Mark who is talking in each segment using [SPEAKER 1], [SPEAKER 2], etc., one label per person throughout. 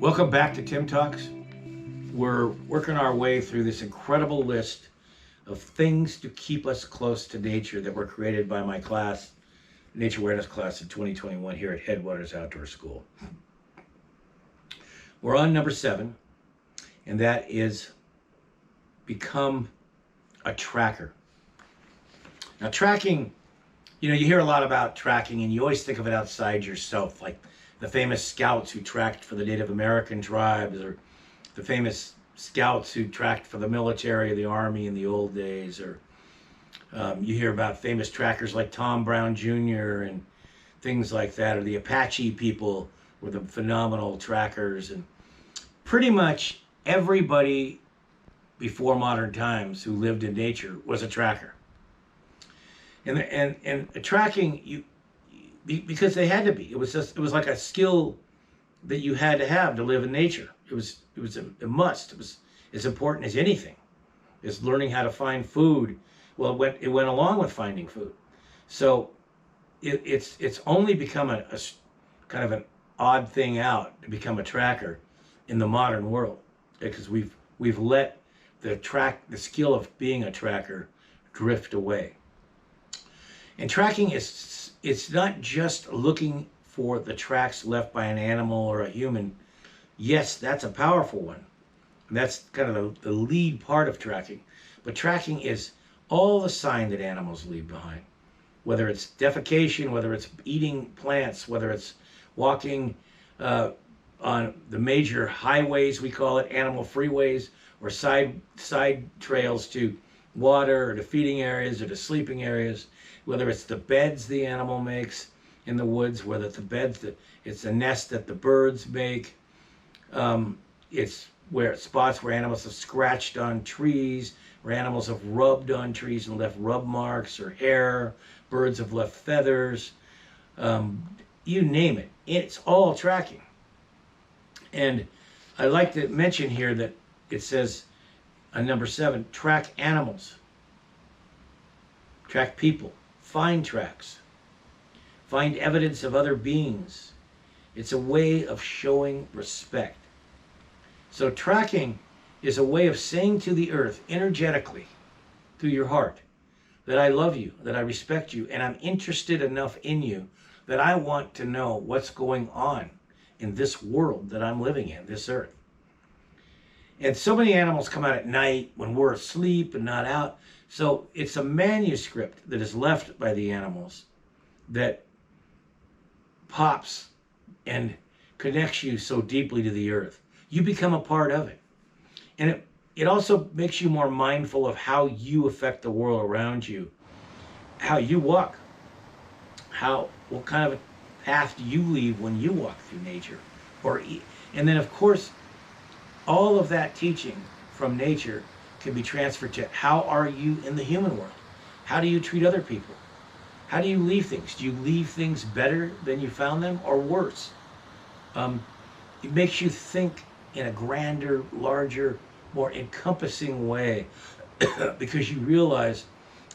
[SPEAKER 1] Welcome back to Tim Talks. We're working our way through this incredible list of things to keep us close to nature that were created by my class, Nature Awareness class in 2021 here at Headwaters Outdoor School. We're on number 7, and that is become a tracker. Now tracking, you hear a lot about tracking and you always think of it outside yourself, like the famous scouts who tracked for the Native American tribes, or the famous scouts who tracked for the military, the army in the old days, or you hear about famous trackers like Tom Brown Jr. and things like that, or the Apache people were the phenomenal trackers. And pretty much everybody before modern times who lived in nature was a tracker. And tracking, because they had to be. It was like a skill that you had to have to live in nature. It was a must. It was as important as anything. It's learning how to find food. Well, it went along with finding food. So it's only become a kind of an odd thing out to become a tracker in the modern world, because we've let the skill of being a tracker drift away. And tracking it's not just looking for the tracks left by an animal or a human. Yes, that's a powerful one. That's kind of the lead part of tracking. But tracking is all the sign that animals leave behind. Whether it's defecation, whether it's eating plants, whether it's walking on the major highways, we call it animal freeways, or side trails to water or to feeding areas or to sleeping areas. Whether it's the beds the animal makes in the woods, whether it's the beds it's the nest that the birds make. It's spots where animals have scratched on trees, where animals have rubbed on trees and left rub marks or hair. Birds have left feathers. You name it. It's all tracking. And I like to mention here that it says on number 7, track animals, track people, find tracks, find evidence of other beings. It's a way of showing respect. So tracking is a way of saying to the earth energetically through your heart that I love you, that I respect you, and I'm interested enough in you that I want to know what's going on in this world that I'm living in, this earth. And so many animals come out at night when we're asleep and not out. So it's a manuscript that is left by the animals that pops and connects you so deeply to the earth. You become a part of it. And it also makes you more mindful of how you affect the world around you, how you walk, what kind of a path do you leave when you walk through nature. And then, of course, all of that teaching from nature can be transferred to how are you in the human world? How do you treat other people? How do you leave things? Do you leave things better than you found them, or worse? It makes you think in a grander, larger, more encompassing way because you realize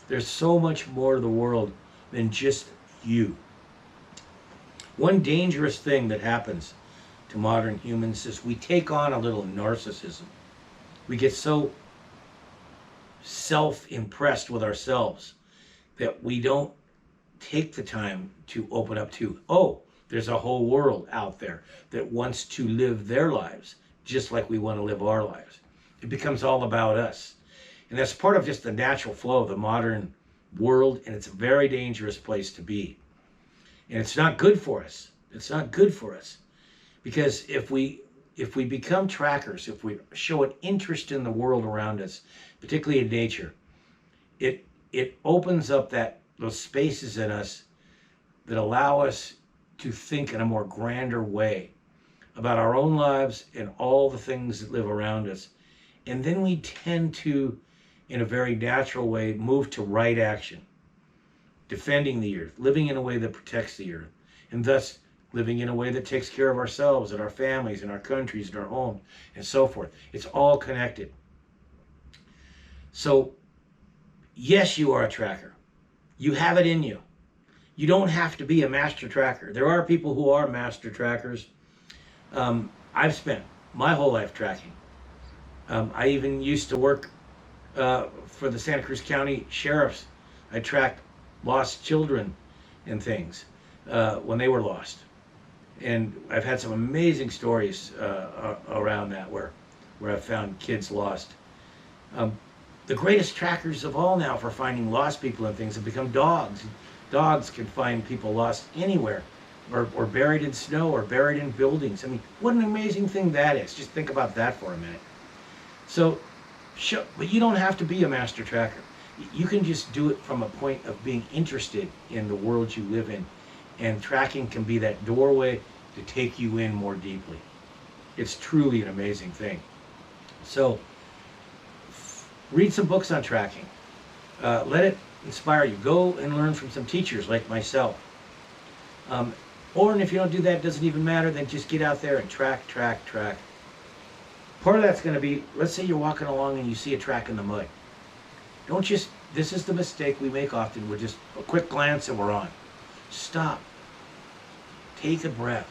[SPEAKER 1] there's so much more to the world than just you. One dangerous thing that happens to modern humans is we take on a little narcissism. We get so self-impressed with ourselves that we don't take the time to open up to, there's a whole world out there that wants to live their lives just like we want to live our lives. It becomes all about us. And that's part of just the natural flow of the modern world, and it's a very dangerous place to be. And it's not good for us. It's not good for us. Because if we become trackers, if we show an interest in the world around us, particularly in nature, it opens up those spaces in us that allow us to think in a more grander way about our own lives and all the things that live around us. And then we tend to, in a very natural way, move to right action, defending the earth, living in a way that protects the earth, and thus living in a way that takes care of ourselves and our families and our countries and our homes and so forth. It's all connected. So, yes, you are a tracker. You have it in you. You don't have to be a master tracker. There are people who are master trackers. I've spent my whole life tracking. I even used to work for the Santa Cruz County Sheriffs. I tracked lost children and things when they were lost. And I've had some amazing stories around that where I've found kids lost. Um, the greatest trackers of all now for finding lost people and things have become dogs. Dogs can find people lost anywhere, or buried in snow, or buried in buildings. I mean, what an amazing thing that is. Just think about that for a minute. So, but you don't have to be a master tracker. You can just do it from a point of being interested in the world you live in. And tracking can be that doorway to take you in more deeply. It's truly an amazing thing. So, read some books on tracking. Let it inspire you. Go and learn from some teachers like myself. Or if you don't do that, it doesn't even matter, then just get out there and track. Part of that's going to be, let's say you're walking along and you see a track in the mud. Don't just, this is the mistake we make often, we're just a quick glance and we're on. Stop. Take a breath.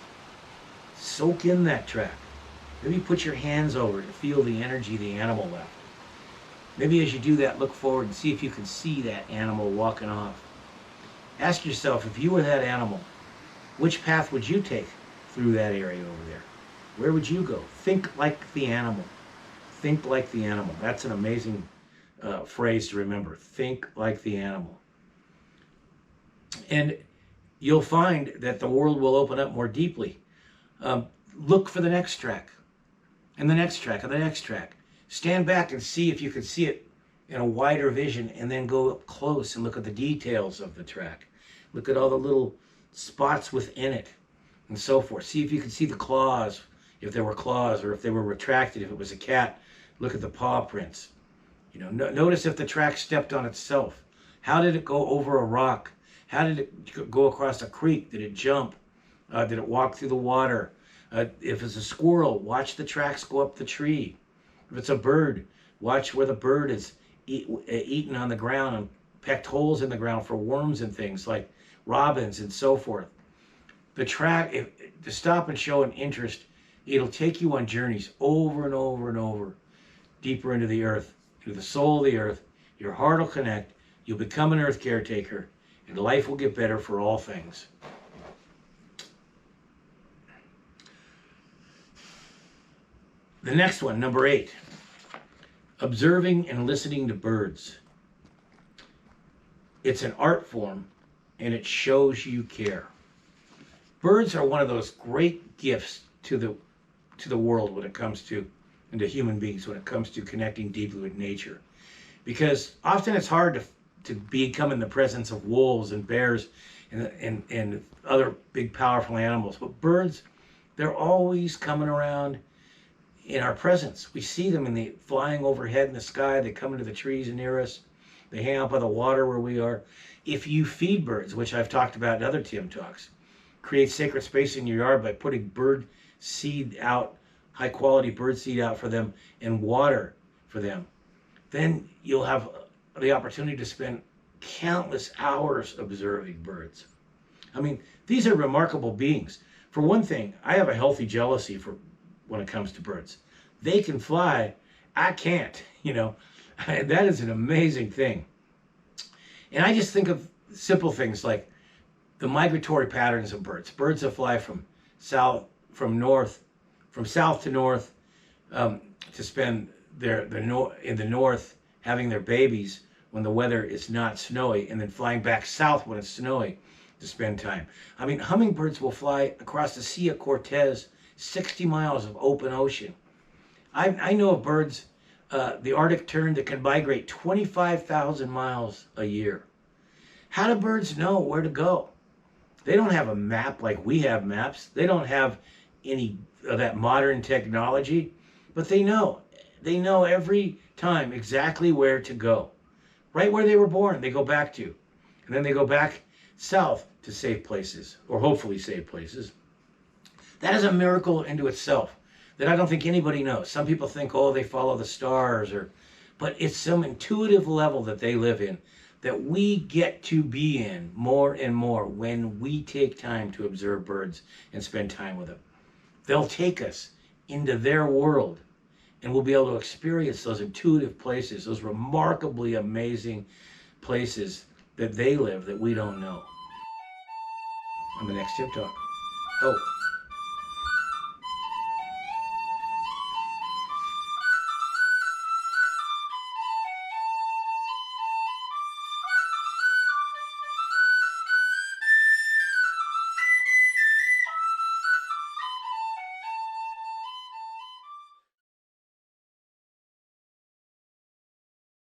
[SPEAKER 1] Soak in that track. Maybe put your hands over it to feel the energy the animal left. Maybe as you do that, look forward and see if you can see that animal walking off. Ask yourself, if you were that animal, which path would you take through that area over there? Where would you go? Think like the animal. Think like the animal. That's an amazing phrase to remember. Think like the animal. And you'll find that the world will open up more deeply. Look for the next track, and the next track, and the next track. Stand back and see if you can see it in a wider vision, and then go up close and look at the details of the track. Look at all the little spots within it and so forth. See if you can see the claws, if there were claws, or if they were retracted. If it was a cat, look at the paw prints. You know, notice if the track stepped on itself. How did it go over a rock? How did it go across a creek? Did it jump? Did it walk through the water? If it's a squirrel, watch the tracks go up the tree. If it's a bird, watch where the bird is eaten on the ground and pecked holes in the ground for worms and things like robins and so forth. The track, to stop and show an interest, it'll take you on journeys over and over and over, deeper into the earth, into the soul of the earth. Your heart will connect. You'll become an earth caretaker, and life will get better for all things. The next one, number 8, observing and listening to birds. It's an art form, and it shows you care. Birds are one of those great gifts to the world when it comes to, and to human beings when it comes to connecting deeply with nature. Because often it's hard to become in the presence of wolves and bears and other big powerful animals. But birds, they're always coming around in our presence. We see them flying overhead in the sky. They come into the trees near us. They hang out by the water where we are. If you feed birds, which I've talked about in other TM Talks, create sacred space in your yard by putting bird seed out, high quality bird seed out for them, and water for them, then you'll have the opportunity to spend countless hours observing birds. I mean, these are remarkable beings. For one thing, I have a healthy jealousy for when it comes to birds. They can fly, I can't, that is an amazing thing. And I just think of simple things like the migratory patterns of birds. Birds that fly from south to north, to spend in the north having their babies when the weather is not snowy, and then flying back south when it's snowy to spend time. I mean, hummingbirds will fly across the Sea of Cortez, 60 miles of open ocean. I know of birds, the Arctic tern, that can migrate 25,000 miles a year. How do birds know where to go? They don't have a map like we have maps. They don't have any of that modern technology, but they know. They know every time exactly where to go. Right where they were born, they go back to. And then they go back south to safe places, or hopefully safe places. That is a miracle into itself that I don't think anybody knows. Some people think, oh, they follow the stars, but it's some intuitive level that they live in that we get to be in more and more when we take time to observe birds and spend time with them. They'll take us into their world, and we'll be able to experience those intuitive places, those remarkably amazing places that they live that we don't know. On the next Tip Talk. Oh.